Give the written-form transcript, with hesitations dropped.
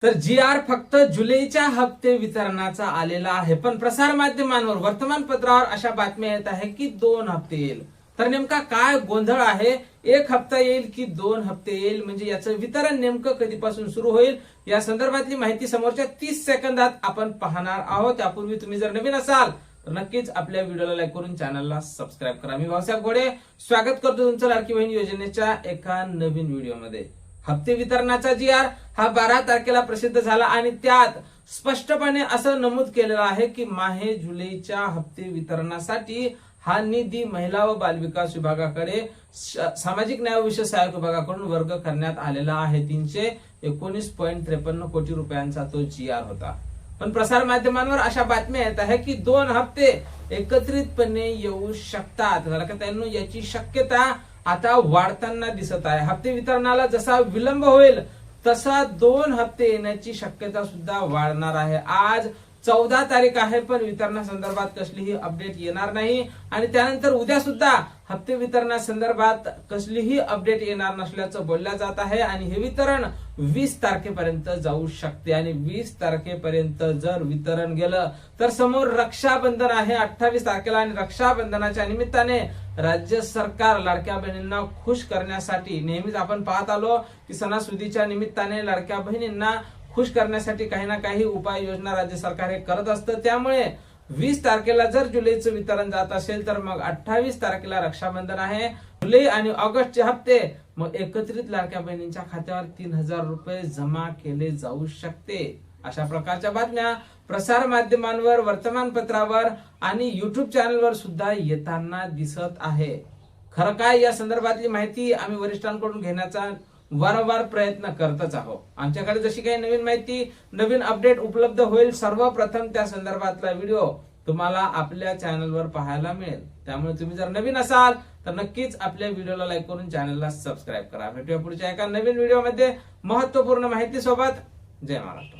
तर जी.आर. फक्त जुलैच्या हप्ते वितरणाचा आलेला आहे, पण प्रसार माध्यमांवर वर्तमानपत्रावर अशा बातम्या येत आहे की 2 हप्ते येईल. तर नेमका काय गोंधळ आहे? 1 हप्ता येईल की 2 हप्ते येईल? म्हणजे याचं वितरण नेमकं कधीपासून सुरू होईल या संदर्भातली माहिती समोरच्या 30 सेकंदात आपण पाहणार आहोत. त्यापूर्वी तुम्ही जर नवीन असाल तर नक्कीच आपल्या व्हिडिओला लाईक करून चॅनलला सबस्क्राईब करा. मी भाऊसाहेब घोडे स्वागत करतो तुमचं लाडकी बहीण योजनेच्या एका नवीन व्हिडिओमध्ये. हप्ते वितरणाचा जी.आर. हा 12 तारखेला प्रसिद्ध झाला आणि त्यात स्पष्टपणे असं नमूद केलेलं आहे की माहे जुलैच्या हप्ते वितरणासाठी हा निधी महिला व बालविकास विभागाकडे सामाजिक न्याय विशेष सहाय्यक विभागाकडून वर्ग करण्यात आलेला आहे. 319.53 कोटी रुपयांचा तो जी.आर. होता. पण प्रसार माध्यमांवर अशा बातम्या येत आहे की 2 हप्ते एकत्रितपणे येऊ शकतात. त्यांना याची शक्यता आता वाढताना दिसत आहे. हप्ते वितरणाला जसा विलंब होईल तसा 2 हप्ते येण्याची शक्यता सुद्धा वाढणार आहे. आज 14 तारीख आहे, पण वितरणासंदर्भात कसलीही अपडेट येणार नाही आणि त्यानंतर उद्या सुद्धा हप्ते वितरणासंदर्भात कसलीही अपडेट येणार नसल्याचं बोलल्या जात आहे आणि हे वितरण 20 तारखेपर्यंत जाऊ शकते आणि 20 तारखेपर्यंत जर वितरण गेलं तर समोर रक्षाबंधन आहे 28 तारखेला आणि रक्षाबंधनाच्या निमित्ताने राज्य सरकार लाडक्या बहिणींना खुश करण्यासाठी नेहमीच आपण पाहत आलो की सणासुदीच्या निमित्ताने लाडक्या बहिणींना खुश करण्यासाठी काही ना काही उपाययोजना राज्य सरकार हे करत असतं. त्यामुळे 20 तारखेला जर जुलैचं वितरण जात असेल तर मग 28 तारखेला रक्षाबंधन आहे. जुलै आणि ऑगस्टचे हप्ते मग एकत्रित लाडक्या बहिणींच्या खात्यावर 3000 रुपये जमा केले जाऊ शकते. अशा प्रकारच्या बातम्या प्रसार माध्यमांवर, वर्तमानपत्रावर आणि युट्यूब चॅनलवर सुद्धा येताना दिसत आहे. खरं काय या संदर्भातली माहिती आम्ही वरिष्ठांकडून घेण्याचा वारंवार प्रयत्न करतच आहोत. आमच्याकडे जशी काही नवीन माहिती, नवीन अपडेट उपलब्ध होईल सर्वप्रथम त्या संदर्भातला व्हिडिओ तुम्हाला आपल्या चॅनलवर पाहायला मिळेल. त्यामुळे तुम्ही जर नवीन असाल तर नक्कीच आपल्या व्हिडिओला लाईक करून चॅनलला सबस्क्राईब करा. भेटूया पुढच्या एका नवीन व्हिडिओमध्ये महत्त्वपूर्ण माहिती सोबत. जय महाराष्ट्र.